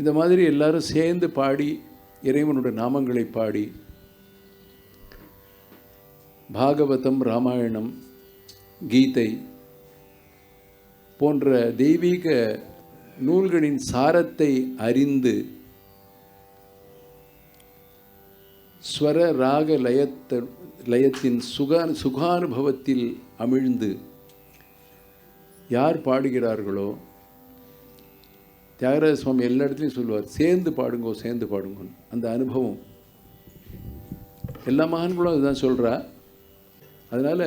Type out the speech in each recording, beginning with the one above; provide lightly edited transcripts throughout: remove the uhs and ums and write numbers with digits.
இந்த மாதிரி எல்லாரும் சேர்ந்து பாடி இறைவனுடைய நாமங்களை பாடி பாகவதம், ராமாயணம், கீதை போன்ற தெய்வீக நூல்களின் சாரத்தை அறிந்து ஸ்வர ராக லயத்தின் சுகானுபவத்தில் அமிழ்ந்து யார் பாடுகிறார்களோ, தியாகராஜ சுவாமி எல்லா இடத்துலையும் சொல்லுவார், சேர்ந்து பாடுங்கோ சேர்ந்து பாடுங்கன்னு. அந்த அனுபவம் எல்லா மகான்களும் அதுதான் சொல்கிறா. அதனால்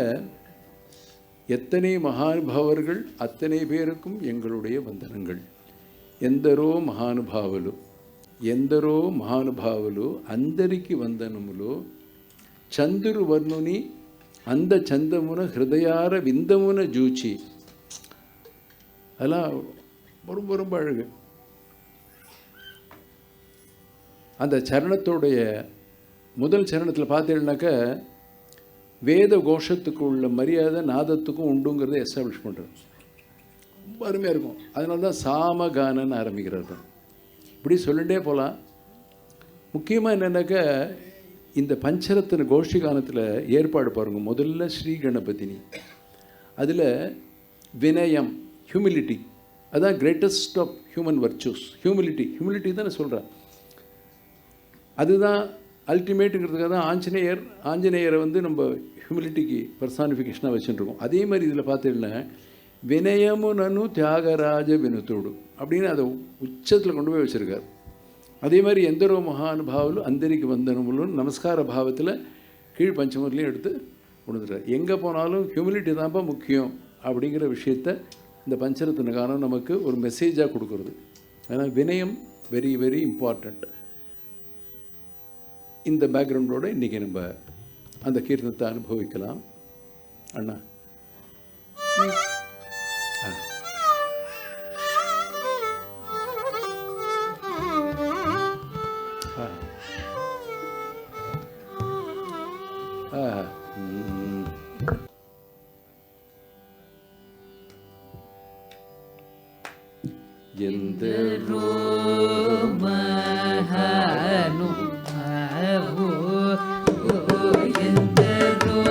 எத்தனை மகானுபாவர்கள் அத்தனை பேருக்கும் எங்களுடைய வந்தனங்கள். ఎందరో మహానుభావులు అందరికి వందనములు. చంద్రు వర్ణుని అంద చందమున హృదయార విందమున జూచి. அதெல்லாம் ரொம்ப ரொம்ப அழகு. அந்த சரணத்தோடைய முதல் சரணத்தில் பார்த்தீங்கன்னாக்க வேத கோஷத்துக்கு உள்ள மரியாதை நாதத்துக்கும் உண்டுங்கிறத எஸ்டாப்ளிஷ் பண்ணுறது ரொம்ப அருமையாக இருக்கும். அதனால தான் சாமகானன்னு ஆரம்பிக்கிறார்கள். இப்படி சொல்லிகிட்டே போகலாம். முக்கியமாக என்னென்னாக்கா இந்த பஞ்சரத்தின கோஷ்டி கானத்தில் ஏற்பாடு பாருங்கள். முதல்ல ஸ்ரீ கணபதினி, அதில் வினயம், ஹியூமிலிட்டி, அதுதான் greatest of human virtues. Humility தான் நான் சொல்கிறேன். அதுதான் அல்டிமேட்டுங்கிறதுக்காக தான் ஆஞ்சநேயரை வந்து நம்ம ஹியூமிலிட்டிக்கு பர்சானிஃபிகேஷனாக வச்சுட்டுருக்கோம். அதே மாதிரி இதில் பார்த்தீங்கன்னா வினயமுனனு தியாகராஜ வினுத்தோடு அப்படின்னு அதை உச்சத்தில் கொண்டு போய் வச்சுருக்கார். அதே மாதிரி எந்தரோ மகானுபாவலு அந்தரிக்கு வந்தனமுலும் நமஸ்கார பாவத்தில் கீழ் பஞ்சமூர்லேயும் எடுத்து உணர்ந்துறார். எங்கே போனாலும் ஹியூமிலிட்டி தான்ப்பா முக்கியம் அப்படிங்கிற விஷயத்த இந்த பஞ்சரத்தின காலம் நமக்கு ஒரு மெசேஜாக கொடுக்குறது. அதனால் வினயம் வெரி வெரி இம்பார்ட்டண்ட். இந்த பேக்ரவுண்டோடு இன்றைக்கி நம்ம அந்த கீர்த்தனத்தை அனுபவிக்கலாம். அண்ணா ఎందరో మహానుభావులు ఎందరో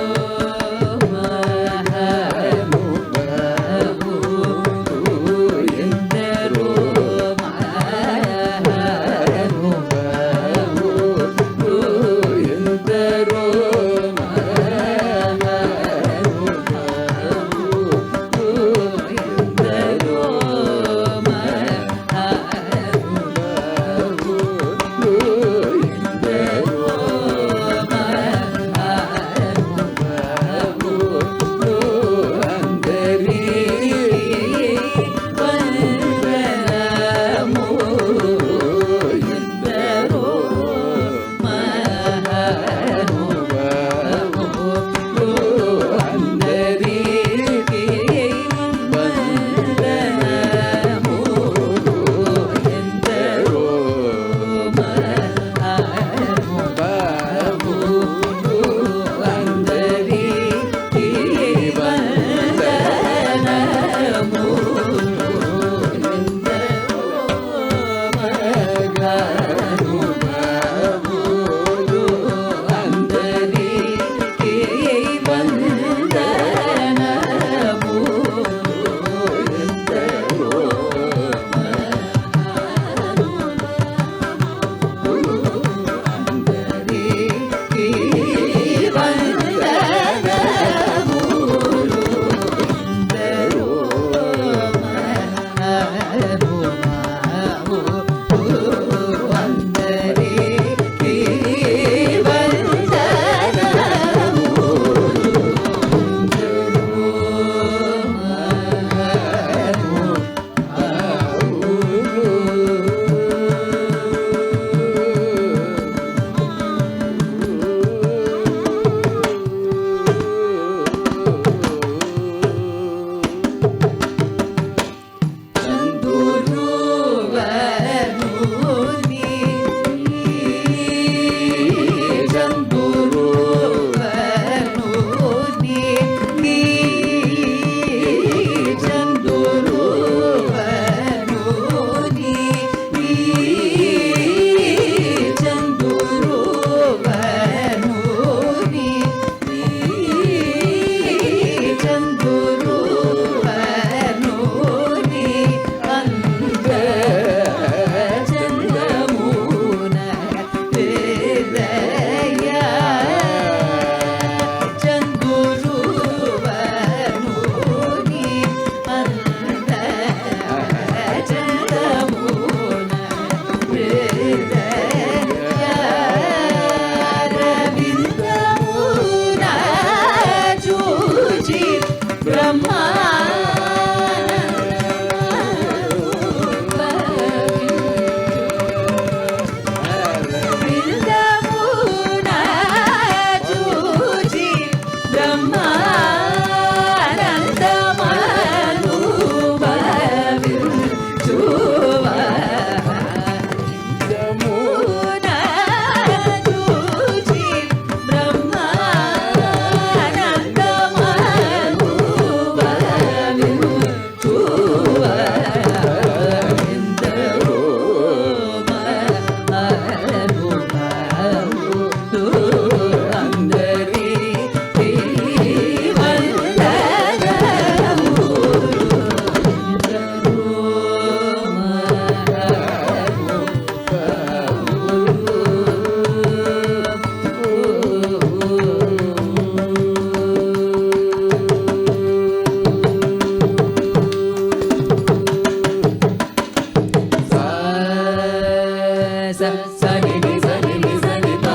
సని ని సని ని సని ప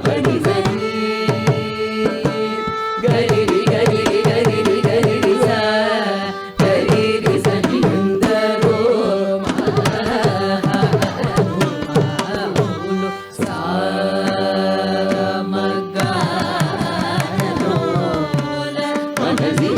ప ని సని గరి రి గరి రి గరి రి గరి రి స గరి రి సని ఎందరో మహానుభావులు సా మగనోల మనసి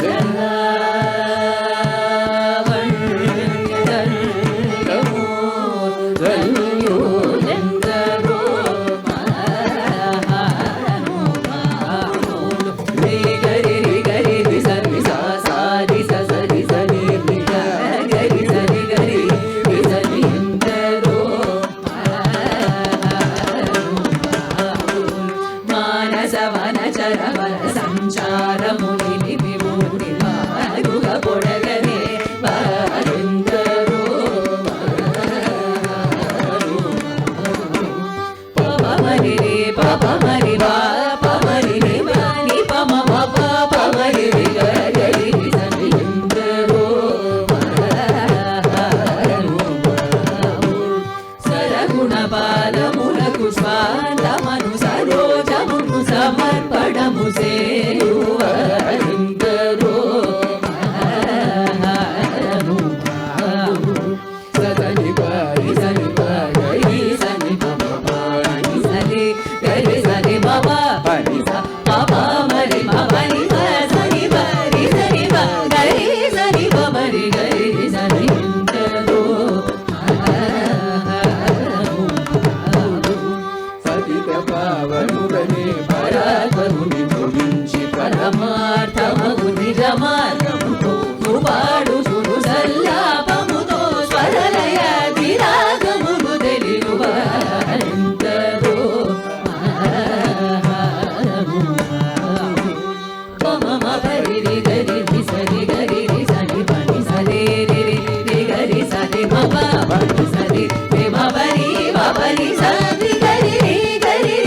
సంచారముని విమూడి మారుగ పొడగనే బారెందరో పమరి రే పమరి వా పమరి రే ని పమ పమరి రే గరి సని ఎందరో సరగుణ పాదములకు స్వాంతమను సరోజమును సమర్పణము సేయువరిందరో సదని పారి సని పారి సని పమ పారి సని గరి సని పమ పారి పమ మరి పమరి సని పారి సని గరి సని పమరి గరి సని ఎందరో సతిత పావనుడనే పరాత్మముని భవించి పరమార్థమగు నిజమార్గముతో పాడు సుడు సల్లాపముతో స్వరలయ విరాగములు తెలియువారెందరో మమ పరి గరి సరి గరి సని పని సరి రి గరి సని మమ పని సరి మపరి మపరి సరి గరి గరి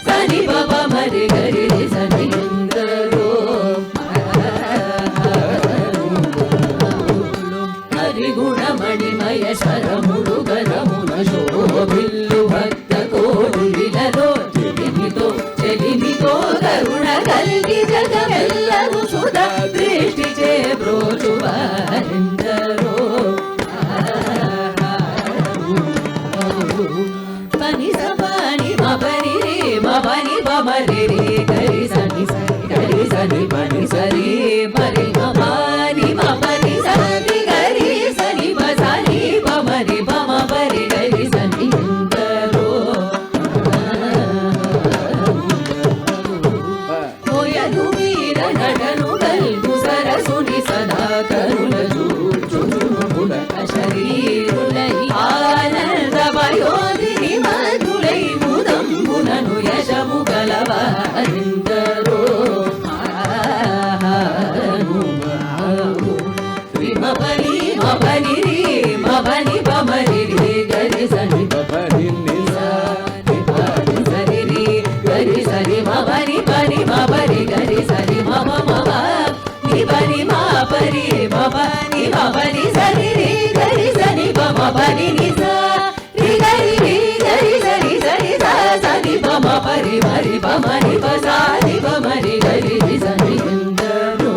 సని పమ మరి గరి సని ఎందరో హరిగుణమణిమయ శరముడు గరమున శోభిల్లు భక్త కోడిలలో చెలిమితో కరుణ కల్గి జగమెల్లరు సుధ దృష్టి చే బ్రోచువారెందరో పని సపని మపని రే మపని పమరి రే గరి సని పని సరి మరి మపని మపని సరి గరి సని పసని పమరి పమ పరి గరి సని ఎందరో పోయను వీర నటను గల్గు సరసుని సదా కరుణ చూచుముల శరీరులై ఆనంద వయోధిని మధులై ముదంబునను యశము గలవారెందరో మపని మపని రే మపని పమరి రే గరి సని పపని సరి రే గరి సరి మపని పని మపరి గరి సరి మమ మమ ని పని మపరి మపని మపని సరి రే గరి సని పమ పని ని రి గరి సరి సరి సని పమ పరి మరి పమని పసాని పమరి గరి సని ఎందరో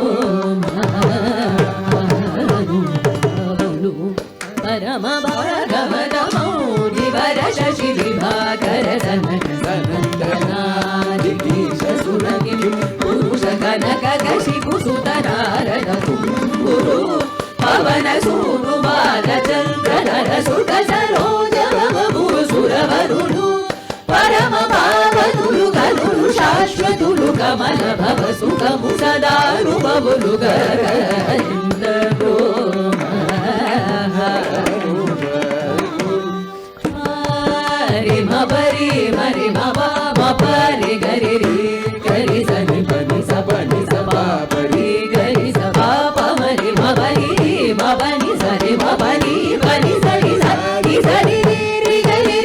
పరమ భాగవతమౌని వర శశి విభాకర సనక సనందనాదిగీష సురగి పురుష కనక కశి కుసుత నారద కుంగురు పవన సూను బాలచంద్ర నర సుత సరోజ సురవరులు పరమ పావనులు గనులు శాశ్వతులు కమల భవ సుఖము సదానుభవులు గరో మరి మపరి మరి మపరి గరి గరి సని పని సపని సపరి గరి సప మరి మపరి మపని సరి మపని పని సరి సరి సరి రి గరి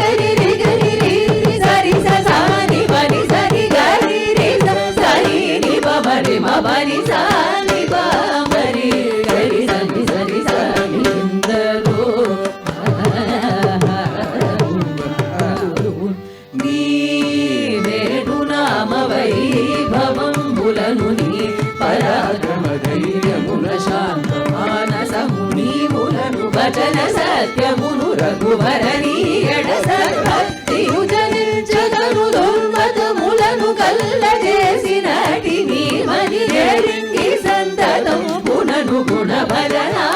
గరి గరి సరి సని పని సరి గరి సరి ని పమరి మపని సని పమరి గరి వచన సత్యమును రఘువరనీయడ సద్భక్తియు జనించగను దుర్మతములను కల్లజేసినటి నీ మని సంతతం పునను గుణబలనా